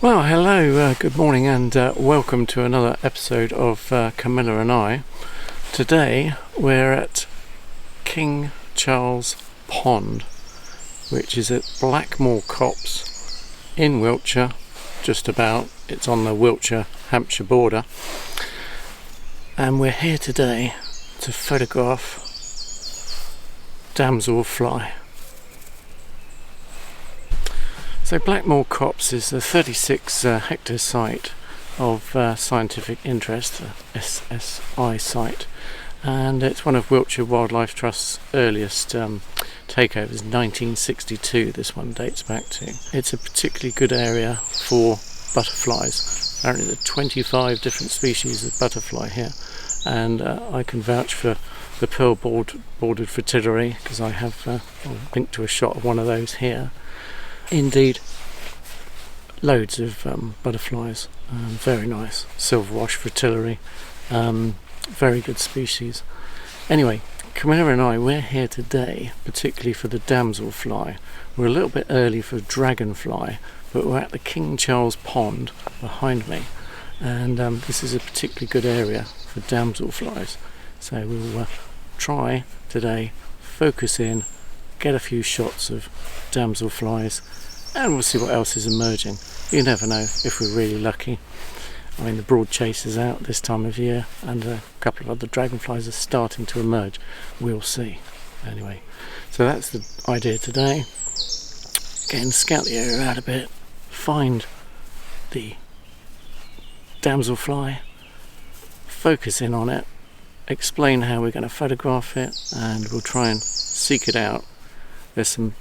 Well, hello, good morning, and welcome to another episode of Camilla and I. Today we're at King Charles Pond, which is at Blackmoor Copse in Wiltshire, just about. It's on the Wiltshire-Hampshire border, and we're here today to photograph damselfly. So Blackmoor Copse is a 36 hectare site of scientific interest, SSI site, and it's one of Wiltshire Wildlife Trust's earliest takeovers, 1962 this one dates back to. It's a particularly good area for butterflies. Apparently there are 25 different species of butterfly here, and I can vouch for the pearl bordered fritillary because I have I'll link to a shot of one of those here. Indeed, loads of butterflies, very nice. Silverwash fritillary, very good species. Anyway, Camilla and I, we're here today particularly for the damselfly. We're a little bit early for dragonfly, but we're at the King Charles Pond behind me, and this is a particularly good area for damselflies. So we'll try today, focus in, get a few shots of damselflies, and we'll see what else is emerging. You never know if we're really lucky. I mean, the broad chase is out this time of year, and a couple of other dragonflies are starting to emerge. We'll see. Anyway, so that's the idea today. Again, scout the area out a bit, find the damselfly, focus in on it, explain how we're going to photograph it, and we'll try and seek it out. There's some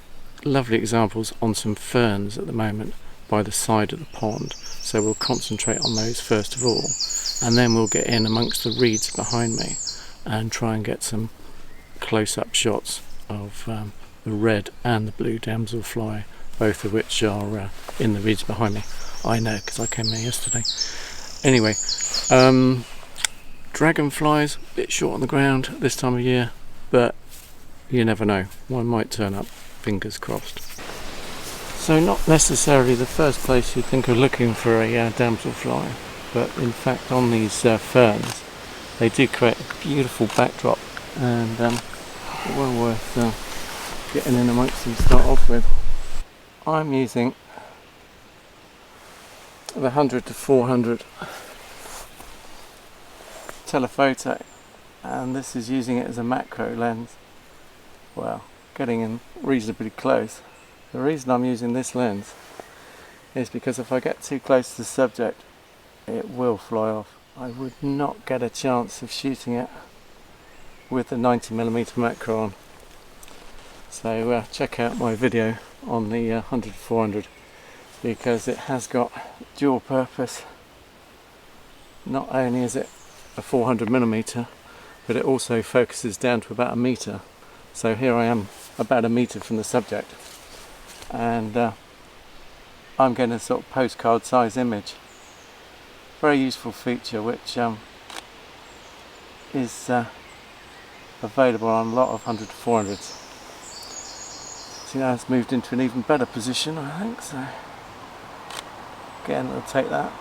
lovely examples on some ferns at the moment by the side of the pond, so we'll concentrate on those first of all, and then we'll get in amongst the reeds behind me and try and get some close-up shots of the red and the blue damselfly, both of which are in the reeds behind me. I know because I came there yesterday. Anyway, dragonflies, a bit short on the ground this time of year, but you never know, one might turn up. Fingers crossed. So not necessarily the first place you'd think of looking for a damselfly, but in fact on these ferns they do create a beautiful backdrop, and well worth getting in amongst them to start off with. I'm using the 100 to 400 telephoto, and this is using it as a macro lens. Well, getting in reasonably close. The reason I'm using this lens is because if I get too close to the subject, it will fly off. I would not get a chance of shooting it with the 90mm macro on. So check out my video on the 100 to 400 because it has got dual purpose. Not only is it a 400mm, but it also focuses down to about a metre. So here I am about a metre from the subject, and I'm getting a sort of postcard size image. Very useful feature which is available on a lot of 100 to 400s. See, now it's moved into an even better position, I think, so again I'll take that.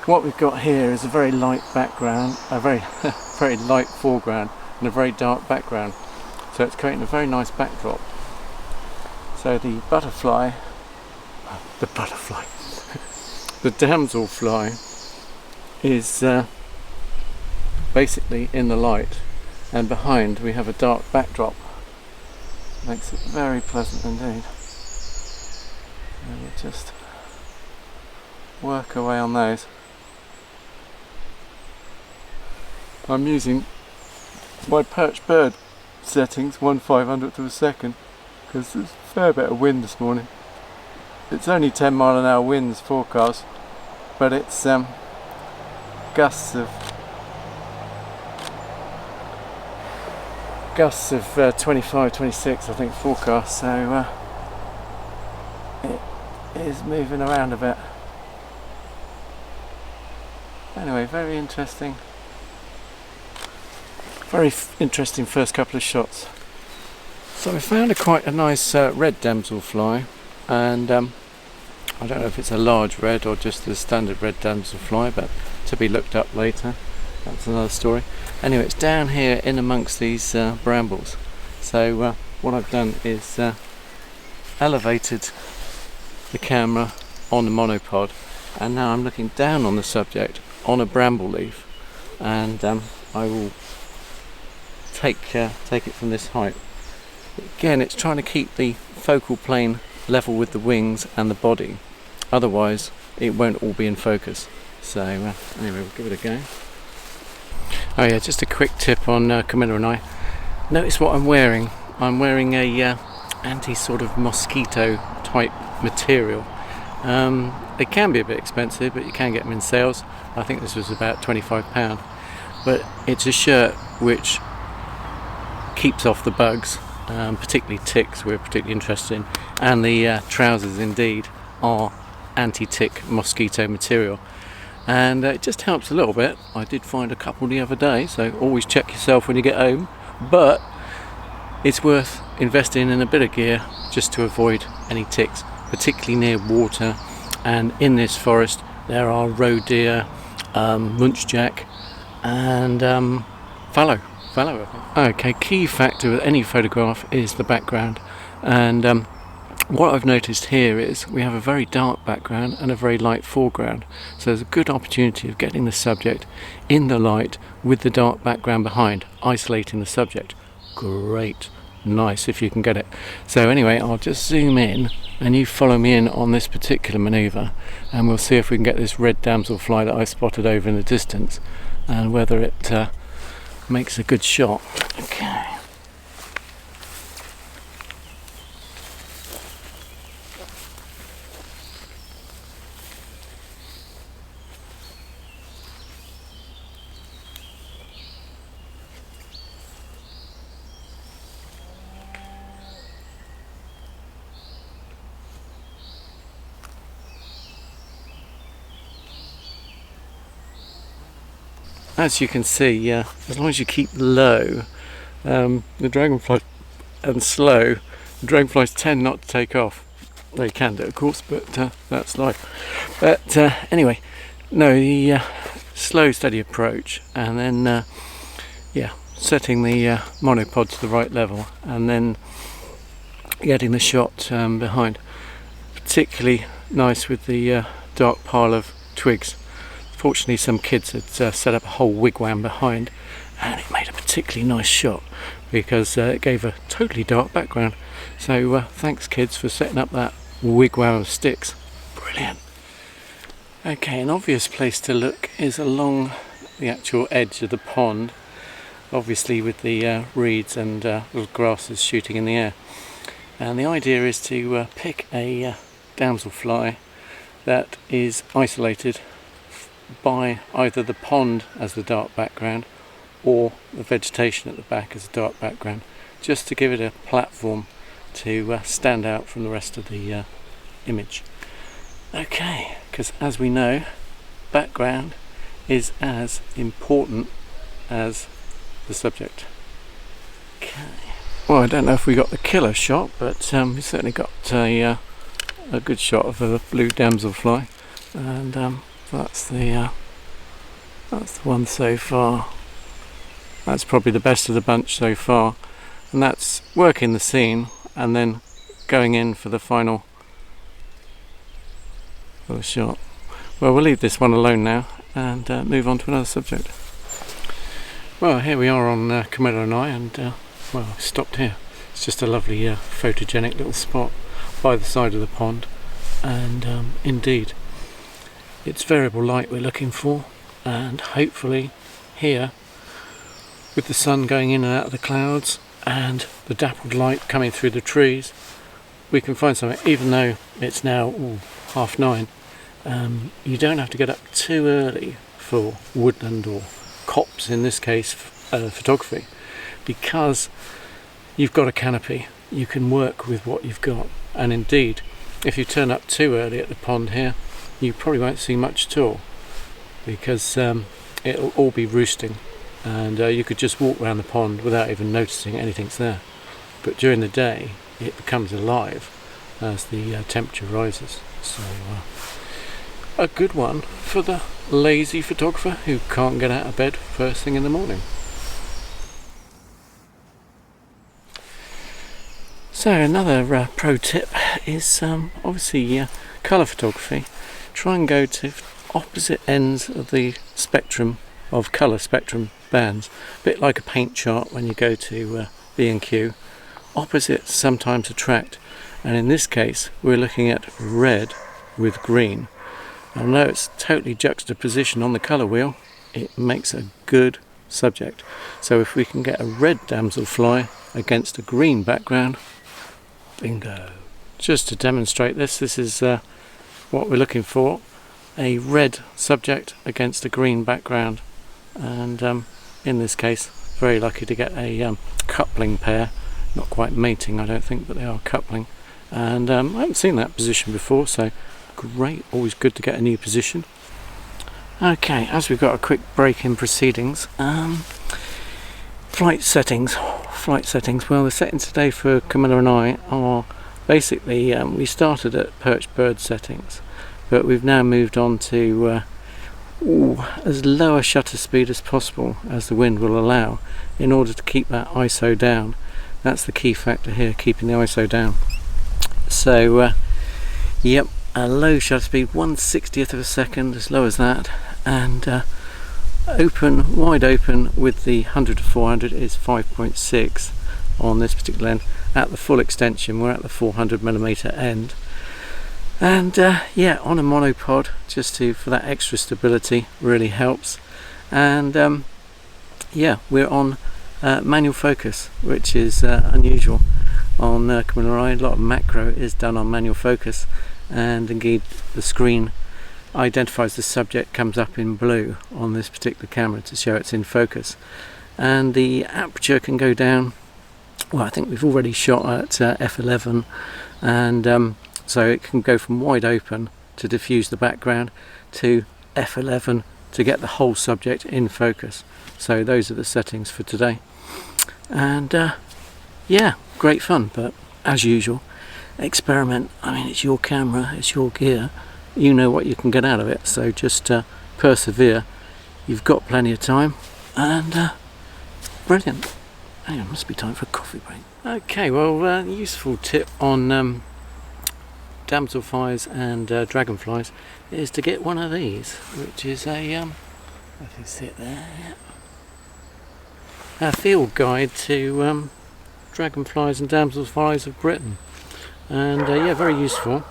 What we've got here is a very light background, a very very light foreground and a very dark background, so it's creating a very nice backdrop. So the the damselfly is basically in the light, and behind we have a dark backdrop. Makes it very pleasant indeed. And we'll just work away on those. I'm using my perch bird settings 1/500th of a second because there's a fair bit of wind this morning. It's only 10-mile-an-hour winds forecast, but it's gusts of 25, 26 I think forecast, so it is moving around a bit. Anyway, very interesting first couple of shots. So I found quite a nice red damselfly, and I don't know if it's a large red or just the standard red damselfly, but to be looked up later. That's another story. Anyway, it's down here in amongst these brambles. So what I've done is elevated the camera on the monopod, and now I'm looking down on the subject on a bramble leaf, and I will take it from this height. Again, it's trying to keep the focal plane level with the wings and the body, otherwise it won't all be in focus. So anyway, we'll give it a go. Oh yeah, just a quick tip on Camilla and I. Notice what I'm wearing. I'm wearing a anti sort of mosquito type material. They can be a bit expensive, but you can get them in sales. I think this was about £25, but it's a shirt which keeps off the bugs, particularly ticks we're particularly interested in, and the trousers indeed are anti-tick mosquito material, and it just helps a little bit. I did find a couple the other day, so always check yourself when you get home, but it's worth investing in a bit of gear just to avoid any ticks, particularly near water. And in this forest there are roe deer, muntjac and fallow. Okay, key factor with any photograph is the background, and what I've noticed here is we have a very dark background and a very light foreground, so there's a good opportunity of getting the subject in the light with the dark background behind, isolating the subject. Great, nice if you can get it. So anyway, I'll just zoom in and you follow me in on this particular manoeuvre, and we'll see if we can get this red damselfly that I spotted over in the distance and whether it makes a good shot. Okay. As you can see, as long as you keep low, the dragonfly, and slow, the dragonflies tend not to take off. They can do, of course, but that's life. But anyway, no, the slow, steady approach, and then setting the monopod to the right level, and then getting the shot behind. Particularly nice with the dark pile of twigs. Fortunately, some kids had set up a whole wigwam behind, and it made a particularly nice shot because it gave a totally dark background. So thanks kids for setting up that wigwam of sticks. Brilliant. Okay, an obvious place to look is along the actual edge of the pond, obviously with the reeds and little grasses shooting in the air. And the idea is to pick a damselfly that is isolated by either the pond as the dark background or the vegetation at the back as a dark background, just to give it a platform to stand out from the rest of the image. Okay, because as we know, background is as important as the subject. Okay. Well, I don't know if we got the killer shot, but we certainly got a good shot of a blue damselfly, and that's the one so far. That's probably the best of the bunch so far, and that's working the scene and then going in for the final shot. Well, we'll leave this one alone now and move on to another subject. Well, here we are on Camilla and I, and well, I stopped here. It's just a lovely photogenic little spot by the side of the pond, and indeed it's variable light we're looking for, and hopefully here, with the sun going in and out of the clouds and the dappled light coming through the trees, we can find something. Even though it's now 9:30, you don't have to get up too early for woodland or copse, in this case photography, because you've got a canopy. You can work with what you've got, and indeed if you turn up too early at the pond here, you probably won't see much at all, because it'll all be roosting, and you could just walk around the pond without even noticing anything's there. But during the day it becomes alive, as the temperature rises. So a good one for the lazy photographer who can't get out of bed first thing in the morning. So another pro tip is obviously colour photography. Try and go to opposite ends of the spectrum of colour spectrum bands, a bit like a paint chart when you go to B&Q. Opposites sometimes attract, and in this case we're looking at red with green. Although it's totally juxtaposition on the colour wheel, it makes a good subject. So if we can get a red damselfly against a green background, bingo. Just to demonstrate this is what we're looking for, a red subject against a green background, and in this case very lucky to get a coupling pair, not quite mating I don't think, but they are coupling, and I haven't seen that position before, so great, always good to get a new position. Okay, as we've got a quick break in proceedings, flight settings. Well, the settings today for Camilla and I are basically, we started at perched bird settings, but we've now moved on to as low a shutter speed as possible as the wind will allow, in order to keep that ISO down. That's the key factor here, keeping the ISO down. So yep, a low shutter speed, 1/60th of a second, as low as that, and wide open with the 100 to 400 is 5.6 on this particular end. At the full extension we're at the 400mm end, and yeah, on a monopod, just for that extra stability, really helps. And yeah, we're on manual focus, which is unusual on Camilla. A lot of macro is done on manual focus, and indeed the screen identifies the subject, comes up in blue on this particular camera to show it's in focus, and the aperture can go down. Well, I think we've already shot at f11, and so it can go from wide open to diffuse the background to f11 to get the whole subject in focus. So those are the settings for today, and yeah, great fun. But as usual, experiment. I mean, it's your camera, it's your gear, you know what you can get out of it, so just persevere. You've got plenty of time, and brilliant. Anyway, it must be time for a coffee break. Okay, well, useful tip on damselflies and dragonflies is to get one of these, which is a if you sit there, a field guide to dragonflies and damselflies of Britain, and yeah, very useful,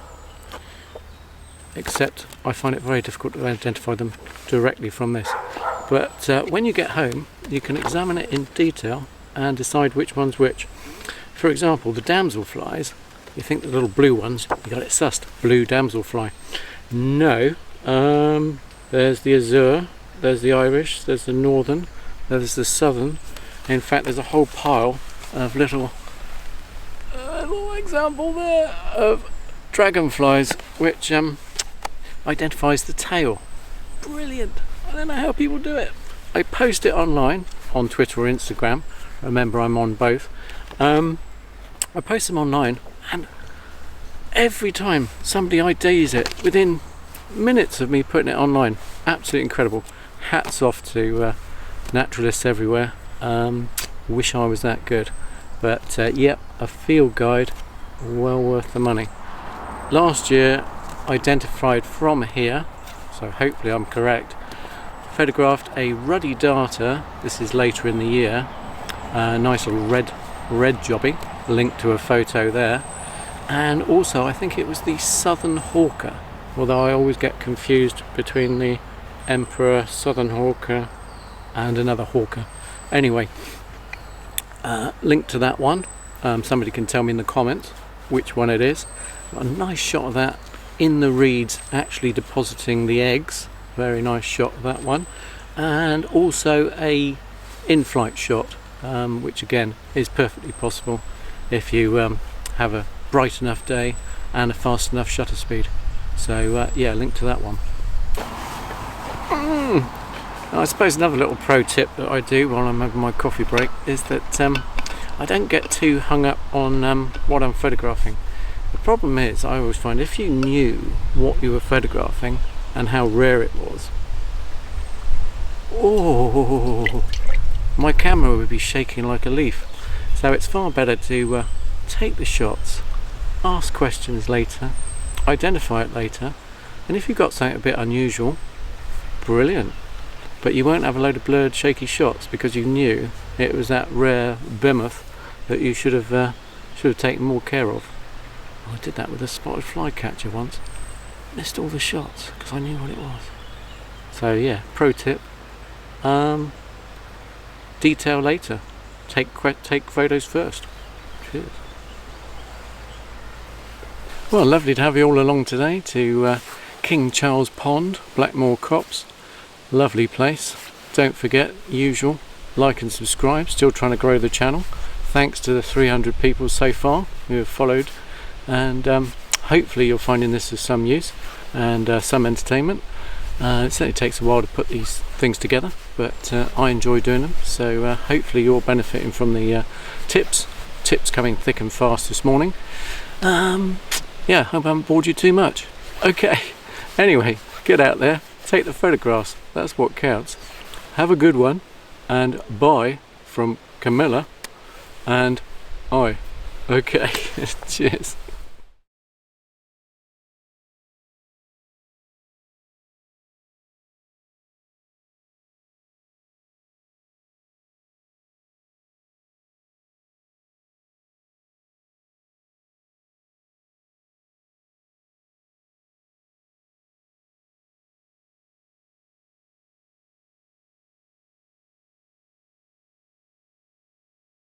except I find it very difficult to identify them directly from this. But when you get home, you can examine it in detail and decide which one's which. For example, the damselflies, you think the little blue ones, you got it sussed, blue damselfly. No, there's the azure, there's the Irish, there's the northern, there's the southern. In fact, there's a whole pile of little example there of dragonflies, which identifies the tail. Brilliant. I don't know how people do it. I post it online on Twitter or Instagram. Remember, I'm on both. I post them online, and every time somebody IDs it within minutes of me putting it online. Absolutely incredible. Hats off to naturalists everywhere. Wish I was that good. But yep, a field guide well worth the money. Last year identified from here, so hopefully I'm correct, photographed a ruddy darter. This is later in the year. Nice little red jobby, linked to a photo there, and also I think it was the southern hawker, although I always get confused between the emperor southern hawker and another hawker. Anyway, linked to that one. Somebody can tell me in the comments which one it is. Got a nice shot of that in the reeds, actually depositing the eggs. Very nice shot of that one, and also a in-flight shot, which again is perfectly possible if you have a bright enough day and a fast enough shutter speed. So yeah, link to that one. I suppose another little pro tip that I do while I'm having my coffee break is that I don't get too hung up on what I'm photographing. The problem is, I always find if you knew what you were photographing and how rare it was, oh, my camera would be shaking like a leaf. So it's far better to take the shots, ask questions later, identify it later, and if you've got something a bit unusual, brilliant. But you won't have a load of blurred, shaky shots because you knew it was that rare behemoth that you should have taken more care of. I did that with a spotted flycatcher once. Missed all the shots because I knew what it was. So yeah, pro tip: detail later. Take photos first. Cheers. Well, lovely to have you all along today to King Charles Pond, Blackmoor Copse. Lovely place. Don't forget, usual, like and subscribe. Still trying to grow the channel. Thanks to the 300 people so far who have followed, and hopefully you're finding this of some use and some entertainment. It certainly takes a while to put these things together, but I enjoy doing them, so hopefully you're benefiting from the tips coming thick and fast this morning. Yeah, hope I haven't bored you too much. Okay, anyway, get out there, take the photographs, that's what counts. Have a good one, and bye from Camilla and I. Okay, cheers.